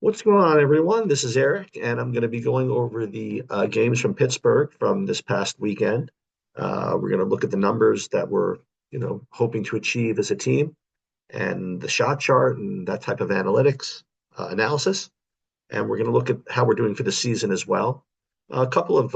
What's going on, everyone? This is Eric, and I'm going to be going over the games from Pittsburgh from this past weekend. We're going to look at the numbers that we're, hoping to achieve as a team, and the shot chart and that type of analytics analysis. And we're going to look at how we're doing for the season as well. A couple of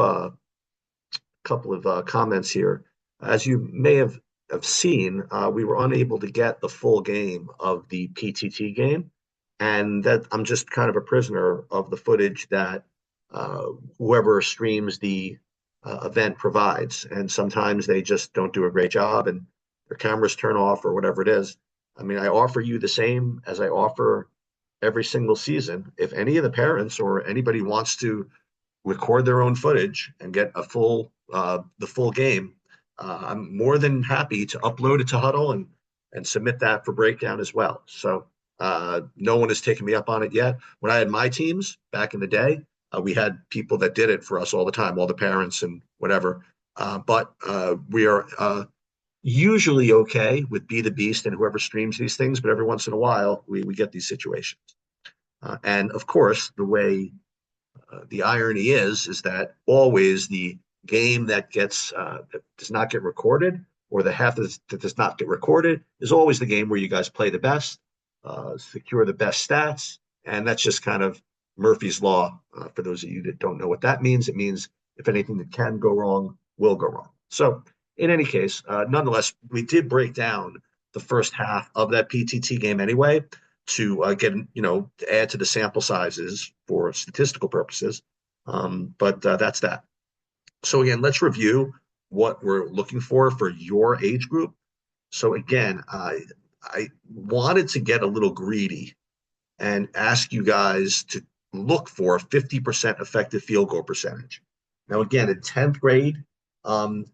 comments here. As you may have seen, we were unable to get the full game of the PTT game, and that I'm just kind of a prisoner of the footage that uh, whoever streams the event provides. And sometimes they just don't do a great job, and their cameras turn off or whatever it is. I mean, I offer you the same as I offer every single season. If any of the parents or anybody wants to record their own footage and get the full game, I'm more than happy to upload it to Huddle and submit that for breakdown as well. So no one has taken me up on it yet. When I had my teams back in the day, we had people that did it for us all the time, all the parents and whatever. But we are usually okay with Be the Beast and whoever streams these things, but every once in a while we get these situations. And of course, the irony is that always the game that does not get recorded, or the half that does not get recorded, is always the game where you guys play the best, secure the best stats, and that's just kind of Murphy's law. For those of you that don't know what that means, it means if anything that can go wrong will go wrong. So, in any case, nonetheless, we did break down the first half of that PTT game anyway to to add to the sample sizes for statistical purposes. But that's that. So again, let's review what we're looking for your age group. So again, I wanted to get a little greedy and ask you guys to look for a 50% effective field goal percentage. Now, again, in 10th grade, um,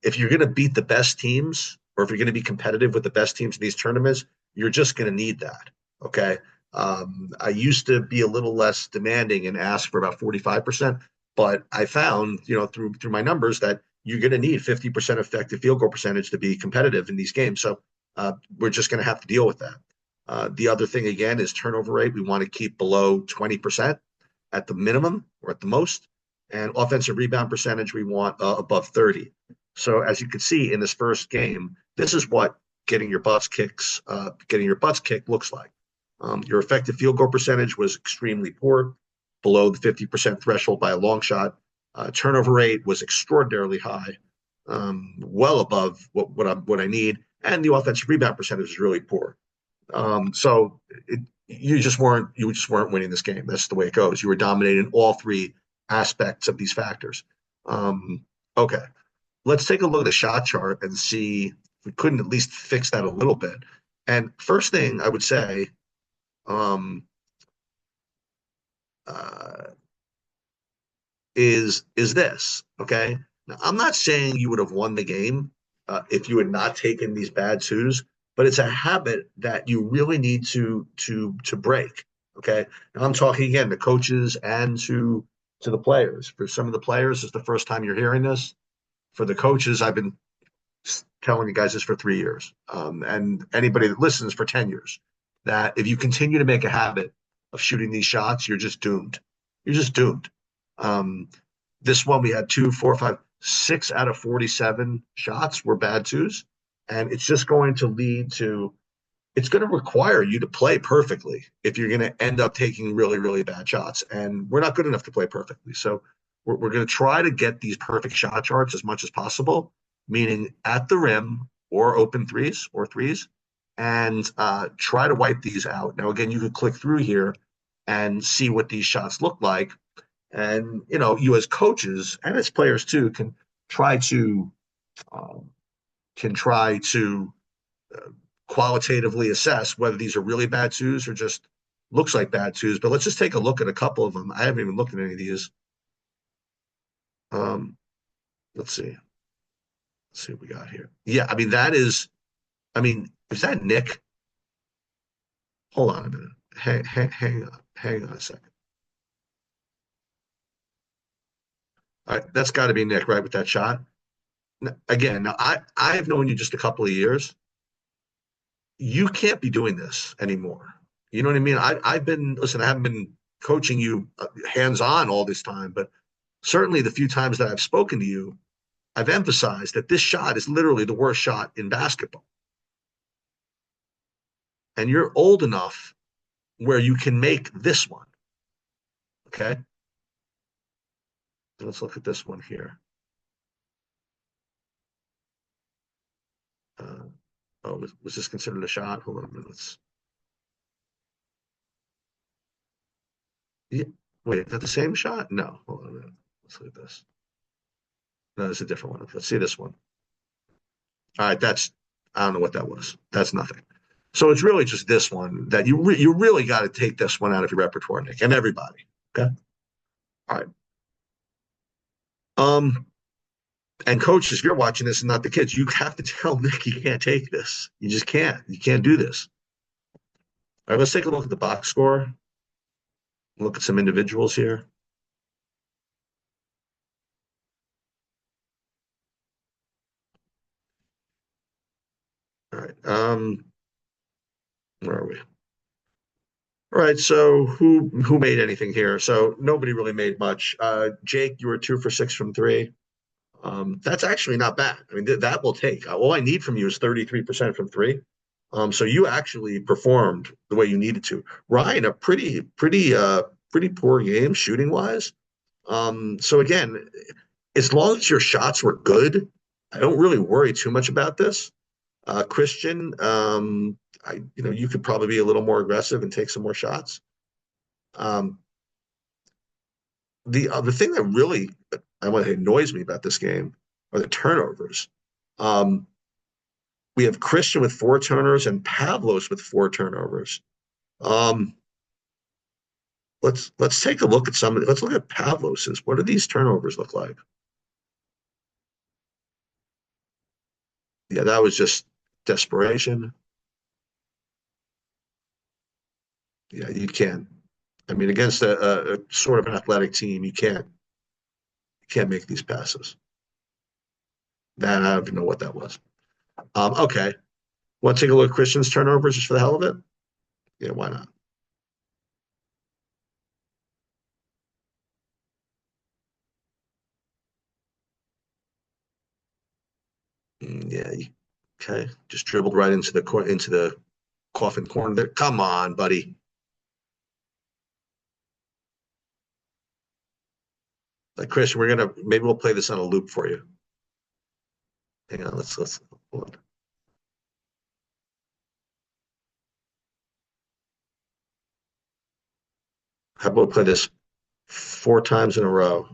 if you're going to beat the best teams, or if you're going to be competitive with the best teams in these tournaments, you're just going to need that. Okay. I used to be a little less demanding and ask for about 45%, but I found, through my numbers that you're going to need 50% effective field goal percentage to be competitive in these games. So we're just going to have to deal with that. The other thing, again, is turnover rate. We want to keep below 20% at the minimum or at the most. And offensive rebound percentage, we want above 30. So as you can see in this first game, this is what getting your butts kicked looks like. Your effective field goal percentage was extremely poor, below the 50% threshold by a long shot. Turnover rate was extraordinarily high, well above what I need, and the offensive rebound percentage is really poor. You just weren't winning this game. That's the way it goes. You were dominating all three aspects of these factors. Okay, let's take a look at the shot chart and see if we couldn't at least fix that a little bit. And first thing I would say, um, uh, is this. Okay, now I'm not saying you would have won the game if you had not taken these bad twos, but it's a habit that you really need to break. Okay, now I'm talking again to coaches and to the players. For some of the players, it's the first time you're hearing this. For the coaches, I've been telling you guys this for 3 years, and anybody that listens for 10 years, that if you continue to make a habit of shooting these shots, you're just doomed. You're just doomed. Um, this one, we had 6 out of 47 shots were bad twos. And it's just going to it's going to require you to play perfectly if you're going to end up taking really, really bad shots. And we're not good enough to play perfectly. So we're going to try to get these perfect shot charts as much as possible, meaning at the rim or open threes, and try to wipe these out. Now, again, you could click through here and see what these shots look like. And, you as coaches and as players too try to um, can try to uh, qualitatively assess whether these are really bad twos or just looks like bad twos. But let's just take a look at a couple of them. I haven't even looked at any of these. Um, let's see. Let's see what we got here. Yeah, I mean, is that Nick? Hold on a minute. Hang on a second. All right, that's got to be Nick, right, with that shot. Again, now I've known you just a couple of years. You can't be doing this anymore. You know what I mean? I've been, listen, I haven't been coaching you hands on all this time, but certainly the few times that I've spoken to you, I've emphasized that this shot is literally the worst shot in basketball. And you're old enough where you can make this one. Okay. Let's look at this one here. Uh, oh, was this considered a shot? Hold on a minute. Yeah, wait, is that the same shot? No. Hold on a minute. Let's look at this. No, it's a different one. Let's see this one. All right, I don't know what that was. That's nothing. So it's really just this one that you really got to take this one out of your repertoire, Nick, and everybody. Okay. All right. Um, and coaches, if you're watching this and not the kids, you have to tell Nick you can't take this. You just can't. You can't do this. All right, let's take a look at the box score. Look at some individuals here. All right. Where are we? All right. So who made anything here? So nobody really made much. Jake, you were 2 for 6 from three. That's actually not bad. I mean, that will take. All I need from you is 33% from three. So you actually performed the way you needed to. Ryan, a pretty poor game shooting wise. So again, as long as your shots were good, I don't really worry too much about this. Christian, you could probably be a little more aggressive and take some more shots. Um, the thing that really I want to annoys me about this game are the turnovers. Um, we have Christian with 4 turnovers and Pavlos with 4 turnovers. Um, let's take a look at some. Let's look at Pavlos's. What do these turnovers look like? Yeah, that was just desperation. Yeah, you can't. I mean, against a sort of an athletic team, you can't make these passes. That I don't even know what that was. Okay, want to take a look at Christian's turnovers just for the hell of it? Yeah, why not? Yeah, okay. Just dribbled right into the coffin corner there. Come on, buddy. Like Christian, maybe we'll play this on a loop for you. Hang on, let's hold on. How about we play this 4 times in a row?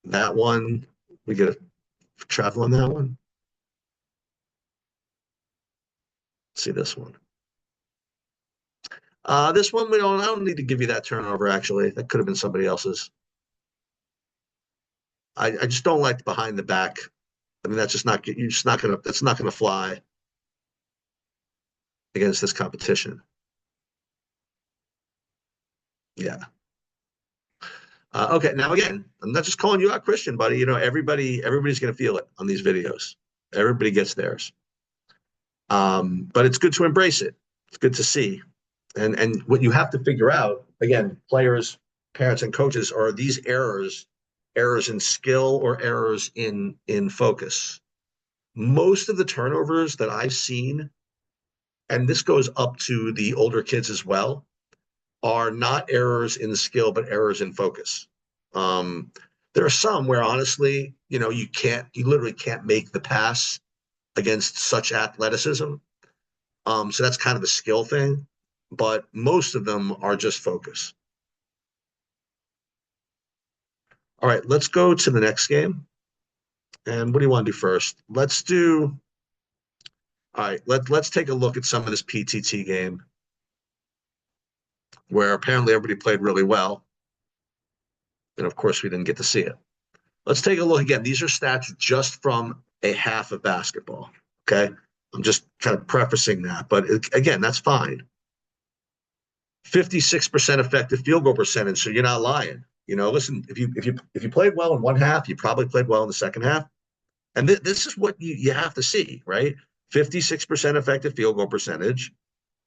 That one, we get a travel on that one. See this one. This one we don't. I don't need to give you that turnover. Actually, that could have been somebody else's. I just don't like behind the back. I mean, that's just not. You're just not gonna. That's not gonna fly against this competition. Yeah. Okay. Now again, I'm not just calling you out, Christian, buddy. Everybody's gonna feel it on these videos. Everybody gets theirs. But it's good to embrace it. It's good to see. And what you have to figure out, again, players, parents, and coaches, are these errors in skill or errors in focus. Most of the turnovers that I've seen, and this goes up to the older kids as well, are not errors in skill, but errors in focus. Um, there are some where honestly, you literally can't make the pass against such athleticism. So that's kind of a skill thing, but most of them are just focus. All right, let's go to the next game. And what do you want to do first? All right, let's take a look at some of this PTT game where apparently everybody played really well. And of course, we didn't get to see it. Let's take a look again. These are stats just from a half of basketball. Okay. I'm just kind of prefacing that, but again, that's fine. 56% effective field goal percentage. So you're not lying. Listen, if you played well in one half, you probably played well in the second half. And this is what you have to see, right? 56% effective field goal percentage,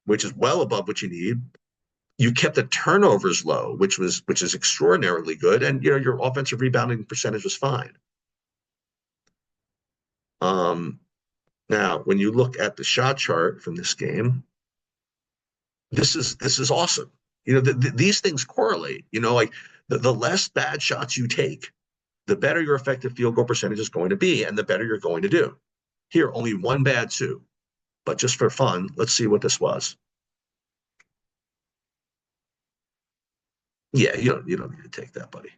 which is well above what you need. You kept the turnovers low, which is extraordinarily good, and your offensive rebounding percentage was fine. Now, when you look at the shot chart from this game, this is awesome. These things correlate. Like the less bad shots you take, the better your effective field goal percentage is going to be, and the better you're going to do. Here, only one bad two, but just for fun, let's see what this was. Yeah, you don't need to take that, buddy.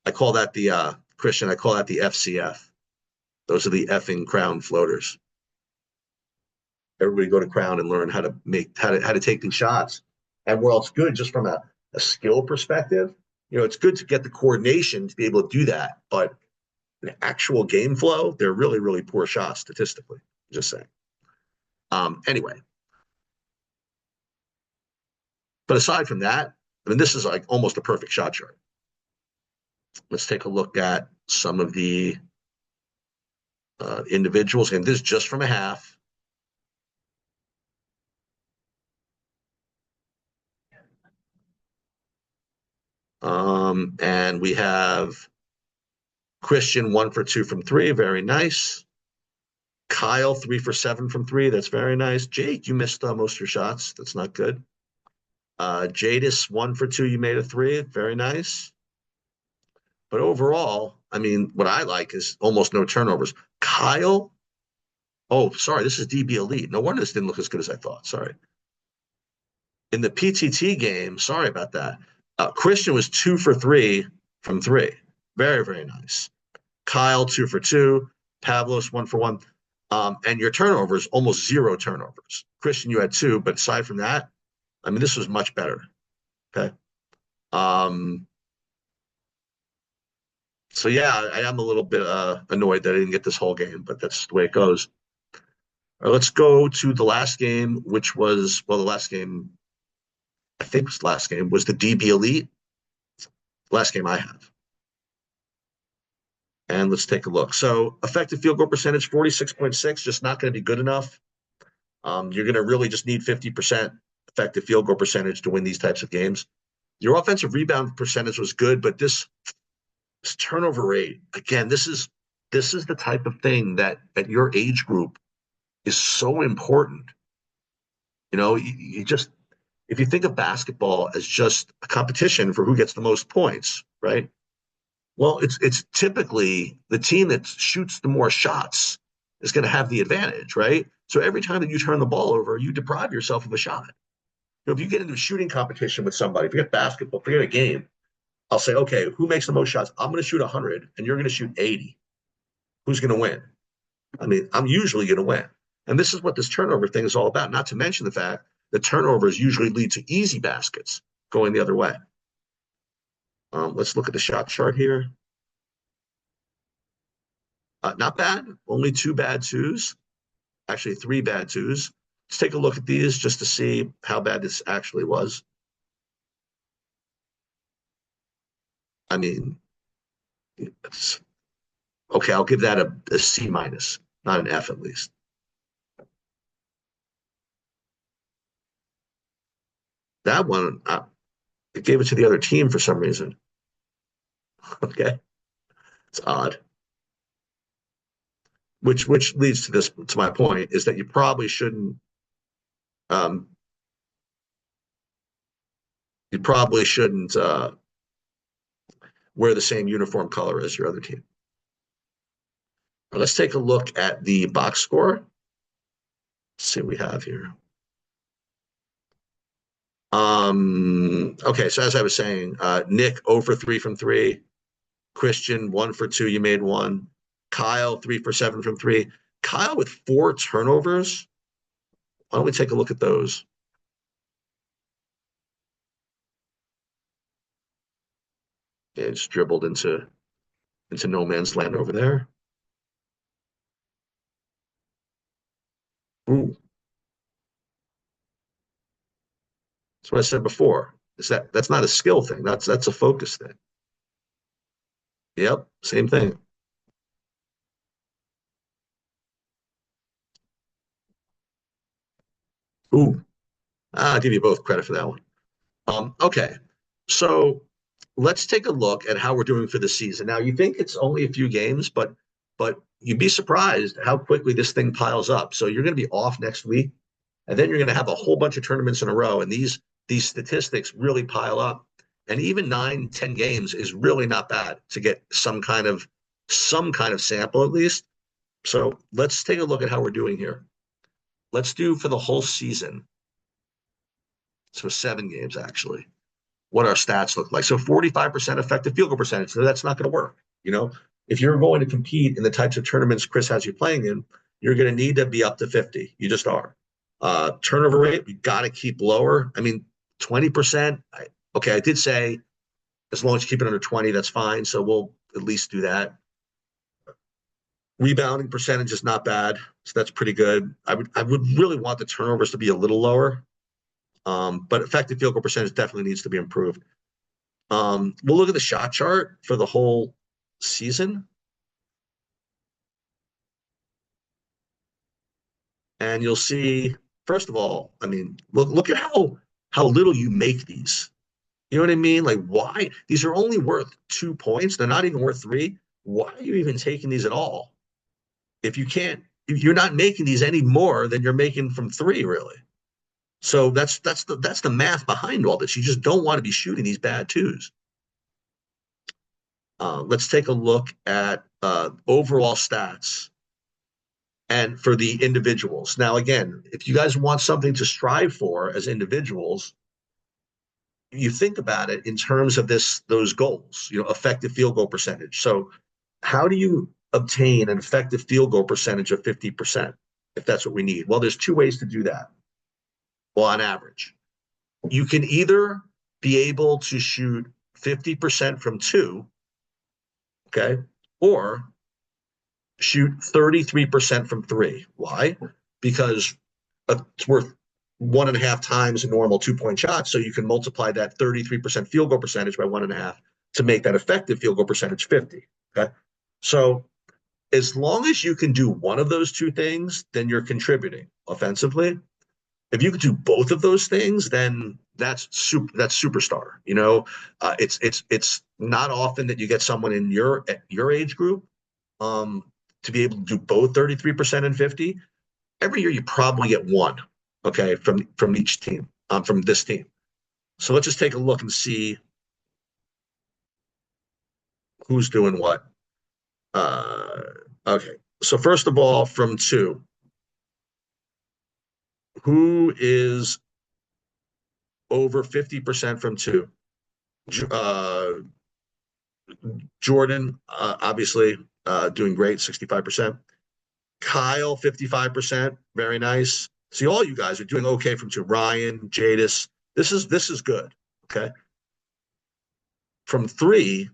I call that the Christian. I call that the FCF. Those are the effing crown floaters. Everybody go to Crown and learn how to take these shots. And while it's good just from a skill perspective, it's good to get the coordination to be able to do that. But in actual game flow, they're really, really poor shots statistically. Just saying. Anyway, but aside from that, I mean, this is like almost a perfect shot chart. Let's take a look at some of the individuals, and this is just from a half. And we have Christian 1 for 2 from 3, very nice. Kyle 3 for 7 from 3, that's very nice. Jake, you missed most of your shots, that's not good. Jadis 1 for 2, you made a 3, very nice. But overall, I mean, what I like is almost no turnovers. Kyle, oh, sorry, this is DB Elite. No wonder this didn't look as good as I thought. Sorry. In the PTT game, sorry about that. Christian was 2 for 3 from 3. Very, very nice. Kyle 2 for 2. Pavlos 1 for 1. And your turnovers, almost 0 turnovers. Christian, you had 2, but aside from that, I mean, this was much better. Okay. So yeah, I am a little bit annoyed that I didn't get this whole game, but that's the way it goes. All right, let's go to the last game, which was, well, the last game, I think was the last game, was the DB Elite. Last game I have. And let's take a look. So effective field goal percentage, 46.6, just not going to be good enough. You're going to really just need 50% effective field goal percentage to win these types of games. Your offensive rebound percentage was good, but this turnover rate, again, this is the type of thing that at your age group is so important. You just, if you think of basketball as just a competition for who gets the most points, right? Well, it's typically the team that shoots the more shots is going to have the advantage, right? So every time that you turn the ball over, you deprive yourself of a shot. If you get into a shooting competition with somebody, forget basketball, forget a game, I'll say, okay, who makes the most shots? I'm going to shoot 100 and you're going to shoot 80. Who's going to win? I mean, I'm usually going to win. And this is what this turnover thing is all about, not to mention the fact that turnovers usually lead to easy baskets going the other way. Let's look at the shot chart here. Not bad. Only 2 bad 2s. Actually, 3 bad 2s. Let's take a look at these just to see how bad this actually was. I mean, okay, I'll give that a C minus, not an F at least. That one, it gave it to the other team for some reason. Okay, it's odd. Which leads to my point is that you probably shouldn't wear the same uniform color as your other team. Let's take a look at the box score. Let's see what we have here. Okay, so as I was saying, Nick 0 for 3 from 3. Christian 1 for 2, you made 1. Kyle 3 for 7 from 3. Kyle with 4 turnovers. Why don't we take a look at those? Yeah, just dribbled into no man's land over there. Ooh. That's what I said before. That's not a skill thing. That's a focus thing. Yep, same thing. Ooh, I'll give you both credit for that one. Okay, so let's take a look at how we're doing for the season. Now, you think it's only a few games, but you'd be surprised how quickly this thing piles up. So you're going to be off next week, and then you're going to have a whole bunch of tournaments in a row, and these statistics really pile up. And even 9, 10 games is really not bad to get some kind of sample at least. So let's take a look at how we're doing here. Let's do for the whole season. So 7 games actually. What our stats look like. So 45% effective field goal percentage. So that's not going to work. You know, if you're going to compete in the types of tournaments Chris has you playing in, you're going to need to be up to 50. You just are. Turnover rate, we got to keep lower. I mean, 20%. Okay, I did say as long as you keep it under 20, that's fine. So we'll at least do that. Rebounding percentage is not bad, so that's pretty good. I would really want the turnovers to be a little lower, but effective field goal percentage definitely needs to be improved. We'll look at the shot chart for the whole season, and you'll see. First of all, I mean, look at how little you make these. You know what I mean? Like, why? These are only worth 2 points. They're not even worth three. Why are you even taking these at all? If you can't, if you're not making these any more than you're making from three, really. So that's the math behind all this. You just don't want to be shooting these bad twos. Let's take a look at overall stats and for the individuals. Now, again, if you guys want something to strive for as individuals, you think about it in terms of those goals, effective field goal percentage. So how do you obtain an effective field goal percentage of 50% if that's what we need? Well, there's two ways to do that. Well, on average, you can either be able to shoot 50% from two, okay, or shoot 33% from three. Why? Because it's worth 1.5 times a normal 2 point shot. So you can multiply that 33% field goal percentage by 1.5 to make that effective field goal percentage 50. Okay. So as long as you can do one of those two things, then you're contributing offensively. If you can do both of those things, then that's superstar. It's not often that you get someone in your age group to be able to do both 33% and 50. Every year you probably get one, okay, from each team, from this team. So let's just take a look and see who's doing what. Okay. So first of all, from two, who is over 50% from two? Uh, Jordan, obviously, doing great, 65%. Kyle, 55%, very nice. See, all you guys are doing okay from two. Ryan, Jadis, this is good. Okay. From three,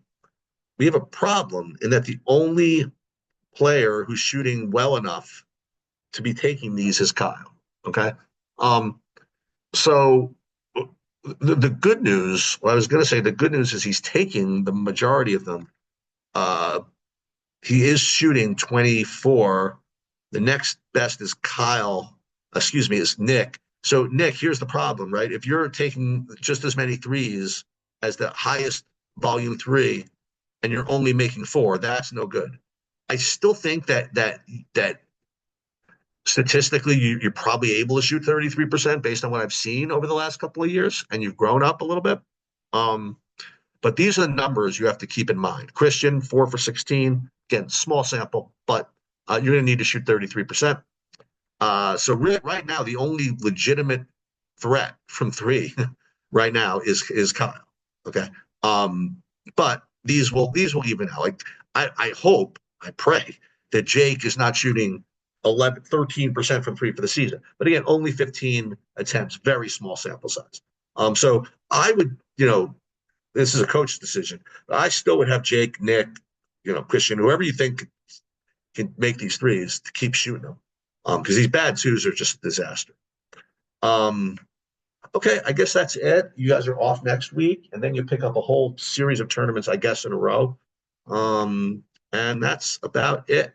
we have a problem in that the only player who's shooting well enough to be taking these is Kyle. Okay. Um, so the good news, well, I was going to say the good news is he's taking the majority of them. Uh, he is shooting 24. The next best is Kyle, excuse me, is Nick. So, Nick, here's the problem, right? If you're taking just as many threes as the highest volume three and you're only making four, that's no good. I still think that statistically you're probably able to shoot 33% based on what I've seen over the last couple of years, and you've grown up a little bit. But these are the numbers you have to keep in mind. Christian, 4 for 16. Again, small sample, but you're going to need to shoot 33%. So right now, the only legitimate threat from three right now is Kyle. Okay. But these will even out. Like I hope, I pray that Jake is not shooting 13% from three for the season. But again, only 15 attempts, very small sample size. So I would, this is a coach's decision. But I still would have Jake, Nick, Christian, whoever you think can make these threes to keep shooting them. Because these bad twos are just a disaster. Okay, I guess that's it. You guys are off next week, and then you pick up a whole series of tournaments, I guess, in a row. And that's about it.